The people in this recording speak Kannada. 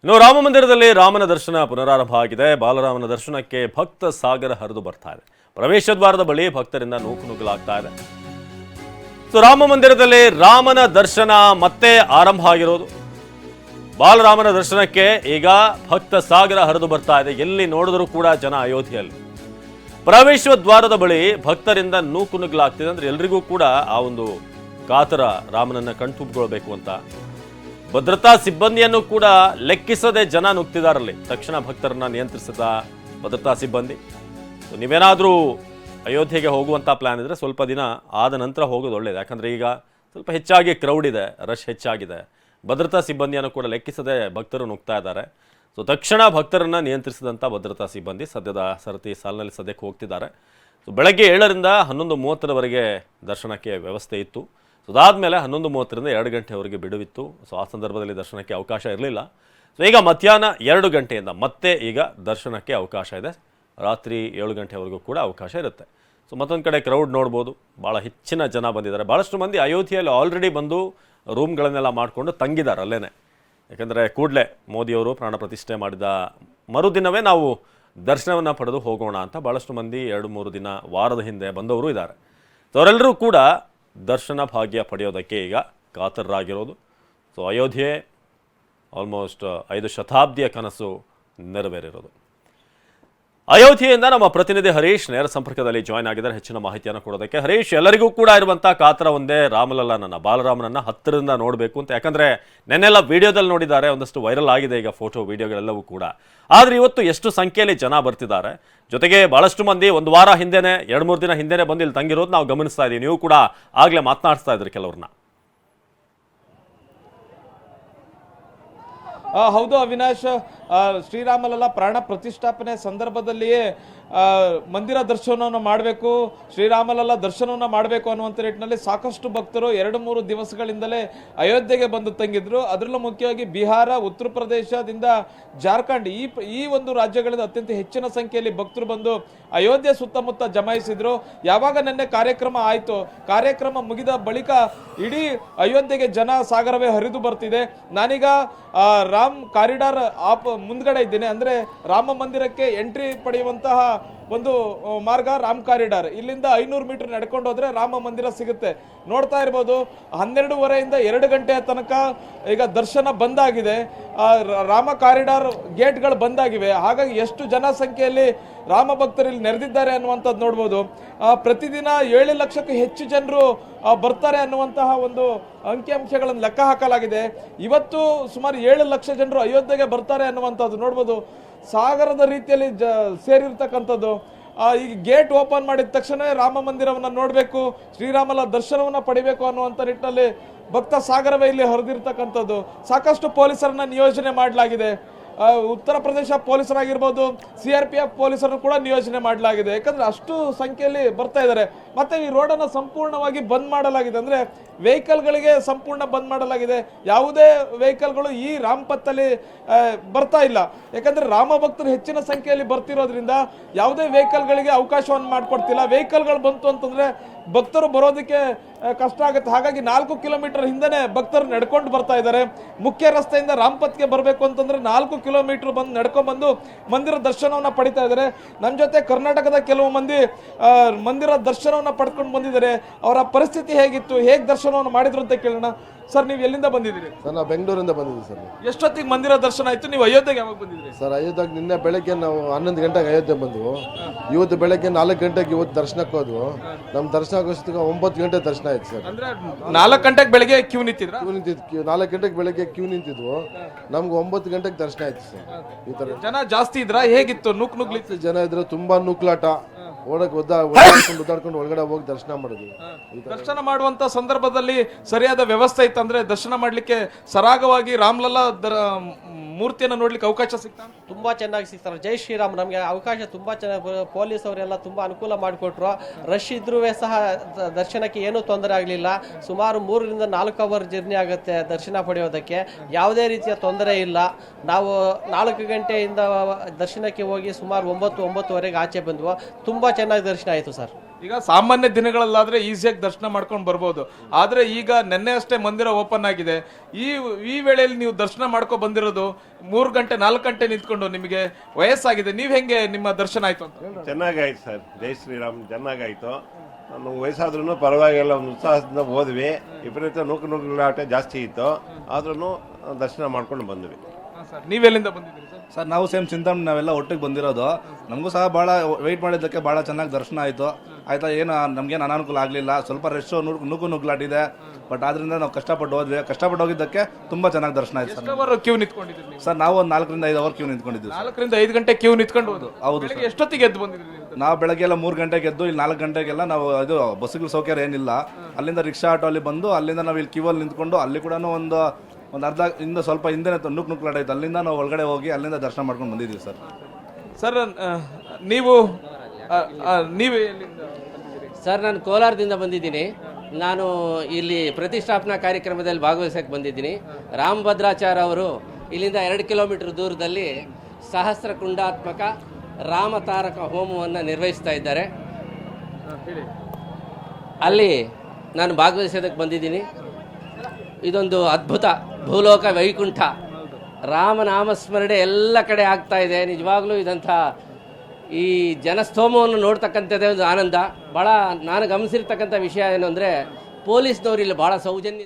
ಇನ್ನು ರಾಮ ಮಂದಿರದಲ್ಲಿ ರಾಮನ ದರ್ಶನ ಪುನರಾರಂಭ ಆಗಿದೆ. ಬಾಲರಾಮನ ದರ್ಶನಕ್ಕೆ ಭಕ್ತ ಸಾಗರ ಹರಿದು ಬರ್ತಾ ಇದೆ. ಪ್ರವೇಶ ದ್ವಾರದ ಬಳಿ ಭಕ್ತರಿಂದ ನೂಕುನುಗ್ಗಲಾಗ್ತಾ ಇದೆ. ರಾಮ ಮಂದಿರದಲ್ಲಿ ರಾಮನ ದರ್ಶನ ಮತ್ತೆ ಆರಂಭ ಆಗಿರೋದು. ಬಾಲರಾಮನ ದರ್ಶನಕ್ಕೆ ಈಗ ಭಕ್ತ ಸಾಗರ ಹರಿದು ಬರ್ತಾ ಇದೆ. ಎಲ್ಲಿ ನೋಡಿದ್ರು ಕೂಡ ಜನ ಅಯೋಧ್ಯೆಯಲ್ಲಿ. ಪ್ರವೇಶ ದ್ವಾರದ ಬಳಿ ಭಕ್ತರಿಂದ ನೂಕುನುಗ್ಗಲಾಗ್ತಿದೆ. ಅಂದ್ರೆ ಎಲ್ರಿಗೂ ಕೂಡ ಆ ಒಂದು ಕಾತರ ರಾಮನನ್ನ ಕಣ್ತುಂಬಿಕೊಳ್ಬೇಕು ಅಂತ ಭದ್ರತಾ ಸಿಬ್ಬಂದಿಯನ್ನು ಕೂಡ ಲೆಕ್ಕಿಸದೆ ಜನ ನುಗ್ತಿದಾರಲ್ಲಿ. ತಕ್ಷಣ ಭಕ್ತರನ್ನ ನಿಯಂತ್ರಿಸಿದ ಭದ್ರತಾ ಸಿಬ್ಬಂದಿ. ನೀವೇನಾದರೂ ಅಯೋಧ್ಯೆಗೆ ಹೋಗುವಂಥ ಪ್ಲಾನ್ ಇದ್ರೆ ಸ್ವಲ್ಪ ದಿನ ಆದ ನಂತರ ಹೋಗೋದು ಒಳ್ಳೆಯದು. ಯಾಕಂದರೆ ಈಗ ಸ್ವಲ್ಪ ಹೆಚ್ಚಾಗಿ ಕ್ರೌಡ್ ಇದೆ, ರಶ್ ಹೆಚ್ಚಾಗಿದೆ. ಭದ್ರತಾ ಸಿಬ್ಬಂದಿಯನ್ನು ಕೂಡ ಲೆಕ್ಕಿಸದೆ ಭಕ್ತರು ನುಗ್ತಾ ಇದ್ದಾರೆ. ತಕ್ಷಣ ಭಕ್ತರನ್ನು ನಿಯಂತ್ರಿಸಿದಂಥ ಭದ್ರತಾ ಸಿಬ್ಬಂದಿ ಸದ್ಯದ ಸರತಿ ಸಾಲಿನಲ್ಲಿ ಸದ್ಯಕ್ಕೆ ಹೋಗ್ತಿದ್ದಾರೆ. ಬೆಳಗ್ಗೆ 7ರಿಂದ 11:30ರವರೆಗೆ ದರ್ಶನಕ್ಕೆ ವ್ಯವಸ್ಥೆ ಇತ್ತು. ಅದಾದಮೇಲೆ 11:30ರಿಂದ 2 ಗಂಟೆವರೆಗೆ ಬಿಡುವಿತ್ತು. ಆ ಸಂದರ್ಭದಲ್ಲಿ ದರ್ಶನಕ್ಕೆ ಅವಕಾಶ ಇರಲಿಲ್ಲ. ಈಗ ಮಧ್ಯಾಹ್ನ 2 ಗಂಟೆಯಿಂದ ಮತ್ತೆ ಈಗ ದರ್ಶನಕ್ಕೆ ಅವಕಾಶ ಇದೆ. ರಾತ್ರಿ 7 ಗಂಟೆವರೆಗೂ ಕೂಡ ಅವಕಾಶ ಇರುತ್ತೆ. ಮತ್ತೊಂದು ಕಡೆ ಕ್ರೌಡ್ ನೋಡ್ಬೋದು, ಭಾಳ ಹೆಚ್ಚಿನ ಜನ ಬಂದಿದ್ದಾರೆ. ಭಾಳಷ್ಟು ಮಂದಿ ಅಯೋಧ್ಯೆಯಲ್ಲಿ ಆಲ್ರೆಡಿ ಬಂದು ರೂಮ್ಗಳನ್ನೆಲ್ಲ ಮಾಡಿಕೊಂಡು ತಂಗಿದ್ದಾರೆ ಅಲ್ಲೇ. ಯಾಕಂದರೆ ಕೂಡಲೇ ಮೋದಿಯವರು ಪ್ರಾಣ ಪ್ರತಿಷ್ಠೆ ಮಾಡಿದ ಮರುದಿನವೇ ನಾವು ದರ್ಶನವನ್ನು ಪಡೆದು ಹೋಗೋಣ ಅಂತ ಭಾಳಷ್ಟು ಮಂದಿ 2-3 ದಿನ ವಾರದ ಹಿಂದೆ ಬಂದವರು ಇದ್ದಾರೆ. ಅವರೆಲ್ಲರೂ ಕೂಡ ದರ್ಶನ ಭಾಗ್ಯ ಪಡೆಯೋದಕ್ಕೆ ಈಗ ಕಾತರರಾಗಿರೋದು. ಅಯೋಧ್ಯೆ ಆಲ್ಮೋಸ್ಟ್ 5 ಶತಾಬ್ದಿಯ ಕನಸು ನೆರವೇರಿರೋದು. ಅಯೋಧ್ಯೆಯಿಂದ ನಮ್ಮ ಪ್ರತಿನಿಧಿ ಹರೀಶ್ ನೇರ ಸಂಪರ್ಕದಲ್ಲಿ ಜಾಯ್ನ್ ಆಗಿದ್ದಾರೆ ಹೆಚ್ಚಿನ ಮಾಹಿತಿಯನ್ನು ಕೊಡೋದಕ್ಕೆ. ಹರೀಶ್, ಎಲ್ಲರಿಗೂ ಕೂಡ ಇರುವಂಥ ಕಾತರ ಒಂದೇ, ರಾಮಲಲ್ಲನನ್ನ ಬಾಲರಾಮನನ್ನ ಹತ್ತಿರದಿಂದ ನೋಡಬೇಕು ಅಂತ. ಯಾಕಂದರೆ ನೆನ್ನೆಲ್ಲ ವಿಡಿಯೋದಲ್ಲಿ ನೋಡಿದ್ದಾರೆ, ಒಂದಷ್ಟು ವೈರಲ್ ಆಗಿದೆ ಈಗ ಫೋಟೋ ವಿಡಿಯೋಗಳೆಲ್ಲವೂ ಕೂಡ. ಆದರೆ ಇವತ್ತು ಎಷ್ಟು ಸಂಖ್ಯೆಯಲ್ಲಿ ಜನ ಬರ್ತಿದ್ದಾರೆ, ಜೊತೆಗೆ ಭಾಳಷ್ಟು ಮಂದಿ 1 ವಾರ ಹಿಂದೆನೇ 2-3 ದಿನ ಹಿಂದೆನೇ ಬಂದು ಇಲ್ಲಿ ತಂಗಿರೋದು ನಾವು ಗಮನಿಸ್ತಾ ಇದ್ದೀವಿ. ನೀವು ಕೂಡ ಆಗಲೇ ಮಾತನಾಡಿಸ್ತಾ ಇದ್ರಿ ಕೆಲವ್ರನ್ನ. ಹೌದು ಅವಿನಾಶ್, ಶ್ರೀರಾಮಲಲ್ಲ ಪ್ರಾಣ ಪ್ರತಿಷ್ಠಾಪನೆ ಸಂದರ್ಭದಲ್ಲಿಯೇ ಮಂದಿರ ದರ್ಶನವನ್ನು ಮಾಡಬೇಕು, ಶ್ರೀರಾಮಲಲ್ಲ ದರ್ಶನವನ್ನು ಮಾಡಬೇಕು ಅನ್ನುವಂಥ ನಿಟ್ಟಿನಲ್ಲಿ ಸಾಕಷ್ಟು ಭಕ್ತರು 2-3 ದಿವಸಗಳಿಂದಲೇ ಅಯೋಧ್ಯೆಗೆ ಬಂದು ತಂಗಿದ್ರು. ಅದರಲ್ಲೂ ಮುಖ್ಯವಾಗಿ ಬಿಹಾರ, ಉತ್ತರ ಪ್ರದೇಶದಿಂದ ಜಾರ್ಖಂಡ್ ಈ ಒಂದು ರಾಜ್ಯಗಳಿಂದ ಅತ್ಯಂತ ಹೆಚ್ಚಿನ ಸಂಖ್ಯೆಯಲ್ಲಿ ಭಕ್ತರು ಬಂದು ಅಯೋಧ್ಯೆ ಸುತ್ತಮುತ್ತ ಜಮಾಯಿಸಿದ್ರು. ಯಾವಾಗ ನಿನ್ನೆ ಕಾರ್ಯಕ್ರಮ ಆಯಿತು, ಕಾರ್ಯಕ್ರಮ ಮುಗಿದ ಬಳಿಕ ಇಡೀ ಅಯೋಧ್ಯೆಗೆ ಜನ ಸಾಗರವೇ ಹರಿದು ಬರ್ತಿದೆ. ನಾನೀಗ ರಾಮ್ ಕಾರಿಡಾರ್ ಮುಂದ್ಗಡೆ ಇದ್ದೇನೆ. ಅಂದ್ರೆ ರಾಮ ಮಂದಿರಕ್ಕೆ ಎಂಟ್ರಿ ಪಡೆಯುವಂತಹ ಒಂದು ಮಾರ್ಗ ರಾಮ್ ಕಾರಿಡಾರ್. ಇಲ್ಲಿಂದ 500 ಮೀಟರ್ ನಡ್ಕೊಂಡು ಹೋದ್ರೆ ರಾಮ ಮಂದಿರ ಸಿಗುತ್ತೆ. ನೋಡ್ತಾ ಇರ್ಬೋದು, 12:30ಯಿಂದ 2 ಗಂಟೆಯ ತನಕ ಈಗ ದರ್ಶನ ಬಂದಾಗಿದೆ. ರಾಮ ಕಾರಿಡಾರ್ ಗೇಟ್ಗಳು ಬಂದಾಗಿವೆ. ಹಾಗಾಗಿ ಎಷ್ಟು ಜನ ಸಂಖ್ಯೆಯಲ್ಲಿ ರಾಮ ಭಕ್ತರು ಇಲ್ಲಿ ನೆರೆದಿದ್ದಾರೆ ಅನ್ನುವಂಥದ್ದು ನೋಡ್ಬೋದು. ಪ್ರತಿದಿನ 7 ಲಕ್ಷಕ್ಕೂ ಹೆಚ್ಚು ಜನರು ಬರ್ತಾರೆ ಅನ್ನುವಂತಹ ಒಂದು ಅಂಕಿಅಂಶಗಳನ್ನು ಲೆಕ್ಕ ಹಾಕಲಾಗಿದೆ. ಇವತ್ತು ಸುಮಾರು 7 ಲಕ್ಷ ಜನರು ಅಯೋಧ್ಯೆಗೆ ಬರ್ತಾರೆ ಅನ್ನುವಂಥದ್ದು ನೋಡ್ಬೋದು. ಸಾಗರದ ರೀತಿಯಲ್ಲಿ ಸೇರಿರ್ತಕ್ಕಂಥದ್ದು. ಈಗ ಗೇಟ್ ಓಪನ್ ಮಾಡಿದ ತಕ್ಷಣ ರಾಮ ಮಂದಿರವನ್ನು ನೋಡಬೇಕು, ಶ್ರೀರಾಮನ ದರ್ಶನವನ್ನು ಪಡಿಬೇಕು ಅನ್ನುವಂಥ ನಿಟ್ಟಿನಲ್ಲಿ ಭಕ್ತ ಸಾಗರವೇ ಇಲ್ಲಿ ಹರಿದಿರ್ತಕ್ಕಂಥದ್ದು. ಸಾಕಷ್ಟು ಪೊಲೀಸರನ್ನ ನಿಯೋಜನೆ ಮಾಡಲಾಗಿದೆ. ಉತ್ತರ ಪ್ರದೇಶ ಪೊಲೀಸರಾಗಿರ್ಬೋದು, CRPF ಪೊಲೀಸರನ್ನು ಕೂಡ ನಿಯೋಜನೆ ಮಾಡಲಾಗಿದೆ. ಯಾಕಂದ್ರೆ ಅಷ್ಟು ಸಂಖ್ಯೆಯಲ್ಲಿ ಬರ್ತಾ ಇದ್ದಾರೆ. ಮತ್ತೆ ಈ ರೋಡನ್ನು ಸಂಪೂರ್ಣವಾಗಿ ಬಂದ್ ಮಾಡಲಾಗಿದೆ. ಅಂದ್ರೆ ವೆಹಿಕಲ್ಗಳಿಗೆ ಸಂಪೂರ್ಣ ಬಂದ್ ಮಾಡಲಾಗಿದೆ. ಯಾವುದೇ ವೆಹಿಕಲ್ಗಳು ಈ ರಾಮಪಥಲ್ಲಿ ಬರ್ತಾ ಇಲ್ಲ. ಯಾಕಂದ್ರೆ ರಾಮ ಭಕ್ತರು ಹೆಚ್ಚಿನ ಸಂಖ್ಯೆಯಲ್ಲಿ ಬರ್ತಿರೋದ್ರಿಂದ ಯಾವುದೇ ವೆಹಿಕಲ್ಗಳಿಗೆ ಅವಕಾಶವನ್ನು ಮಾಡಿಕೊಡ್ತಿಲ್ಲ. ವೆಹಿಕಲ್ಗಳು ಬಂತು ಅಂತಂದ್ರೆ ಭಕ್ತರು ಬರೋದಕ್ಕೆ ಕಷ್ಟ ಆಗುತ್ತೆ. ಹಾಗಾಗಿ 4 ಕಿಲೋಮೀಟರ್ ಹಿಂದೆನೆ ಭಕ್ತರು ನಡ್ಕೊಂಡು ಬರ್ತಾ ಇದ್ದಾರೆ. ಮುಖ್ಯ ರಸ್ತೆಯಿಂದ ರಾಮಪಥ್ಗೆ ಬರಬೇಕು ಅಂತಂದ್ರೆ 4 ಕಿಲೋಮೀಟರ್ ಬಂದು ನಡ್ಕೊಂಡು ಬಂದು ಮಂದಿರ ದರ್ಶನವನ್ನ ಪಡಿತಾ ಇದ್ದಾರೆ. ನಮ್ಮ ಜೊತೆ ಕರ್ನಾಟಕದ ಕೆಲವು ಮಂದಿ ಮಂದಿರ ದರ್ಶನವನ್ನ ಪಡ್ಕೊಂಡು ಬಂದಿದ್ದಾರೆ. ಅವರ ಪರಿಸ್ಥಿತಿ ಹೇಗಿತ್ತು, ಹೇಗೆ ದರ್ಶನವನ್ನು ಮಾಡಿದ್ರು ಅಂತ ಕೇಳೋಣ. ಸರ್, ನೀವು ಎಲ್ಲಿಂದ ಬಂದಿದ್ದೀರಿ? ಸರ್, ನಾವು ಬೆಂಗಳೂರಿಂದ ಬಂದಿದ್ದೀವಿ ಸರ್. ಎಷ್ಟೊತ್ತಿಗೆ ಮಂದಿರ ದರ್ಶನ ಆಯ್ತು? ನೀವು ಅಯೋಧ್ಯೆಗೆ ಯಾವಾಗ ಬಂದಿದ್ರಿ? ಸರ್, ಅಯೋಧ್ಯೆಗೆ ನಿನ್ನೆ ಬೆಳಗ್ಗೆ ನಾವು 11 ಗಂಟೆಗೆ ಅಯೋಧ್ಯೆ ಬಂದ್ವು. ಇವತ್ತು ಬೆಳಗ್ಗೆ 4 ಗಂಟೆಗೆ ಇವತ್ತು ದರ್ಶನಕ್ಕೆ ಹೋದ್ವು. ನಮ್ಮ ದರ್ಶನ ಆಗೋಷ್ಟಕ್ಕೆ 9 ಗಂಟೆ ದರ್ಶನ ಆಯ್ತು ಸರ್. ಅಂದ್ರೆ 4 ಗಂಟೆಗೆ ಬೆಳಗ್ಗೆ ಕ್ಯೂ ನಿಂತಿದ್ರ? 4 ಗಂಟೆಗೆ ಬೆಳಗ್ಗೆ ಕ್ಯೂ ನಿಂತಿದ್ವು. ನಮ್ಗೆ 9 ಗಂಟೆಗೆ ದರ್ಶನ ಆಯ್ತು ಸರ್. ಈ ತರ ಜನ ಜಾಸ್ತಿ ಇದ್ರ? ಹೇಗಿತ್ತು? ನುಗ್ಲಿತ್ತು ಜನ ಇದ್ರೆ ತುಂಬಾ ನೂಕ್ಲಾಟ, ಒದ್ದಾಡ್ಕೊಂಡು ಒಳಗಡೆ ಹೋಗಿ ದರ್ಶನ ಮಾಡಿದ್ವಿ. ದರ್ಶನ ಮಾಡುವಂತ ಸಂದರ್ಭದಲ್ಲಿ ಸರಿಯಾದ ವ್ಯವಸ್ಥೆ ಇತ್ತು? ಅಂದ್ರೆ ದರ್ಶನ ಮಾಡ್ಲಿಕ್ಕೆ ಸರಾಗವಾಗಿ ರಾಮಲಲ್ಲ ಮೂರ್ತಿಯನ್ನು ನೋಡ್ಲಿಕ್ಕೆ ಅವಕಾಶ ಸಿಗ್ತಾ? ತುಂಬಾ ಚೆನ್ನಾಗಿ ಸಿಗ್ತಾರೆ. ಜೈ ಶ್ರೀರಾಮ್. ನಮಗೆ ಅವಕಾಶ ತುಂಬಾ ಚೆನ್ನಾಗಿ ಪೊಲೀಸ್ ಅವರೆಲ್ಲ ತುಂಬಾ ಅನುಕೂಲ ಮಾಡಿಕೊಟ್ರು. ರಶ್ ಇದ್ರೂ ಸಹ ದರ್ಶನಕ್ಕೆ ಏನೂ ತೊಂದರೆ ಆಗಲಿಲ್ಲ. ಸುಮಾರು 3ರಿಂದ 4 ಅವರ್ ಜರ್ನಿ ಆಗುತ್ತೆ ದರ್ಶನ ಪಡೆಯೋದಕ್ಕೆ. ಯಾವುದೇ ರೀತಿಯ ತೊಂದರೆ ಇಲ್ಲ. ನಾವು 4 ಗಂಟೆಯಿಂದ ದರ್ಶನಕ್ಕೆ ಹೋಗಿ ಸುಮಾರು 9-9:30ವರೆಗೆ ಆಚೆ ಬಂದ್ವು. ತುಂಬಾ ಚೆನ್ನಾಗಿ ದರ್ಶನ ಆಯಿತು ಸರ್. ಈಗ ಸಾಮಾನ್ಯ ದಿನಗಳಲ್ಲಾದ್ರೆ ಈಸಿಯಾಗಿ ದರ್ಶನ ಮಾಡ್ಕೊಂಡು ಬರ್ಬೋದು, ಆದ್ರೆ ಈಗ ನಿನ್ನೆ ಅಷ್ಟೇ ಮಂದಿರ ಓಪನ್ ಆಗಿದೆ. ಈ ವೇಳೆಯಲ್ಲಿ ನೀವು ದರ್ಶನ ಮಾಡ್ಕೊ ಬಂದಿರೋದು 3 ಗಂಟೆ 4 ಗಂಟೆ ನಿಂತ್ಕೊಂಡು, ನಿಮಗೆ ವಯಸ್ಸಾಗಿದೆ, ನೀವ್ ಹೆಂಗೆ ನಿಮ್ಮ ದರ್ಶನ ಆಯ್ತು ಅಂತ? ಚೆನ್ನಾಗಾಯ್ತು ಸರ್, ಜೈ ಶ್ರೀರಾಮ್ ಚೆನ್ನಾಗಾಯ್ತು. ನಾನು ವಯಸ್ಸಾದ್ರೂ ಪರವಾಗಿಲ್ಲ, ಒಂದು ಉತ್ಸಾಹದಿಂದ ಹೋದ್ವಿ. ವಿಪರೀತ ನೂಕುನುಗ್ಗಲಾಟ ಜಾಸ್ತಿ ಇತ್ತು, ಆದ್ರೂ ದರ್ಶನ ಮಾಡ್ಕೊಂಡು ಬಂದ್ವಿ. ನೀವೆಲ್ಲಿಂದ ಬಂದಿದ್ದೀರಿ ಸರ್? ಸರ್ ನಾವು ಸೇಮ್ ಚಿಂತಾಮಣಿ ನಾವೆಲ್ಲ ಒಟ್ಟಿಗೆ ಬಂದಿರೋದು. ನಮಗೂ ಸಹ ಭಾಳ ವೆಯ್ಟ್ ಮಾಡಿದ್ದಕ್ಕೆ ಭಾಳ ಚೆನ್ನಾಗಿ ದರ್ಶನ ಆಯಿತು. ಆಯಿತಾ, ಏನು ನಮಗೇನು ಅನಾನುಕೂಲ ಆಗಲಿಲ್ಲ. ಸ್ವಲ್ಪ ರಶ್ಶು ನೂಕು ನುಗ್ಲಾಟಿದೆ, ಬಟ್ ಆದ್ರಿಂದ ನಾವು ಕಷ್ಟಪಟ್ಟು ಹೋದ್ವಿ. ಕಷ್ಟಪಟ್ಟು ಹೋಗಿದ್ದಕ್ಕೆ ತುಂಬ ಚೆನ್ನಾಗಿ ದರ್ಶನ ಆಯ್ತು ಸರ್. ಕ್ಯೂ ನಿಂತ್ಕೊಂಡಿದ್ದೀರಿ ನೀವು? ಸರ್ ನಾವು ಒಂದು 4 ರಿಂದ 5 ಅವರ್ ಕ್ಯೂ ನಿಂತ್ಕೊಂಡಿದ್ದೀವಿ. 4 ರಿಂದ 5 ಗಂಟೆ ಕ್ಯೂ ನಿಂತ್ಕೊಂಡು ಹೋದು? ಹೌದು ಸರ್. ಎಷ್ಟೊತ್ತಿಗೆ ಎದ್ದು ಬಂದಿದ್ದೀರಿ? ನಾವು ಬೆಳಗ್ಗೆ ಎಲ್ಲ 3 ಗಂಟೆಗೆ ಎದ್ದು ಇಲ್ಲಿ 4 ಗಂಟೆಗೆಲ್ಲ ನಾವು ಇದು ಬಸ್ಸುಗಳ ಸೌಕರ್ಯ ಏನಿಲ್ಲ, ಅಲ್ಲಿಂದ ರಿಕ್ಷಾ ಆಟೋ ಅಲ್ಲಿ ಬಂದು ಅಲ್ಲಿಂದ ನಾವು ಇಲ್ಲಿ ಕ್ಯೂವಲ್ಲಿ ನಿಂತ್ಕೊಂಡು ಅಲ್ಲಿ ಕೂಡ ಒಂದು ಅರ್ಧ ಇಂದ ಸ್ವಲ್ಪ ಹಿಂದೆ ನುಗ್ಲಾಟ ಆಯ್ತು, ಅಲ್ಲಿಂದ ನಾವು ಒಳಗಡೆ ಹೋಗಿ ಅಲ್ಲಿಂದ ದರ್ಶನ ಮಾಡ್ಕೊಂಡು ಬಂದಿದ್ದೀವಿ ಸರ್. ಸರ್ ನೀವು ಎಲ್ಲಿಂದ? ಸರ್ ನಾನು ಕೋಲಾರದಿಂದ ಬಂದಿದ್ದೀನಿ. ನಾನು ಇಲ್ಲಿ ಪ್ರತಿಷ್ಠಾಪನಾ ಕಾರ್ಯಕ್ರಮದಲ್ಲಿ ಭಾಗವಹಿಸಕ್ಕೆ ಬಂದಿದ್ದೀನಿ. ರಾಮಭದ್ರಾಚಾರ್ಯ ಅವರು ಇಲ್ಲಿಂದ 2 ಕಿಲೋಮೀಟರ್ ದೂರದಲ್ಲಿ ಸಹಸ್ರ ಕುಂಡಾತ್ಮಕ ರಾಮತಾರಕ ಹೋಮವನ್ನು ನಿರ್ವಹಿಸ್ತಾ ಇದ್ದಾರೆ. ಅಲ್ಲಿ ನಾನು ಭಾಗವಹಿಸೋದಕ್ಕೆ ಬಂದಿದ್ದೀನಿ. ಇದೊಂದು ಅದ್ಭುತ ಭೂಲೋಕ ವೈಕುಂಠ, ರಾಮನಾಮಸ್ಮರಣೆ ಎಲ್ಲ ಕಡೆ ಆಗ್ತಾ ಇದೆ. ನಿಜವಾಗ್ಲೂ ಇದಂಥ ಈ ಜನಸ್ತೋಮವನ್ನು ನೋಡ್ತಕ್ಕಂಥದ್ದೇ ಒಂದು ಆನಂದ. ಭಾಳ ನಾನು ಗಮನಿಸಿರ್ತಕ್ಕಂಥ ವಿಷಯ ಏನು ಅಂದರೆ, ಪೊಲೀಸ್ನವರು ಇಲ್ಲಿ ಭಾಳ ಸೌಜನ್ಯ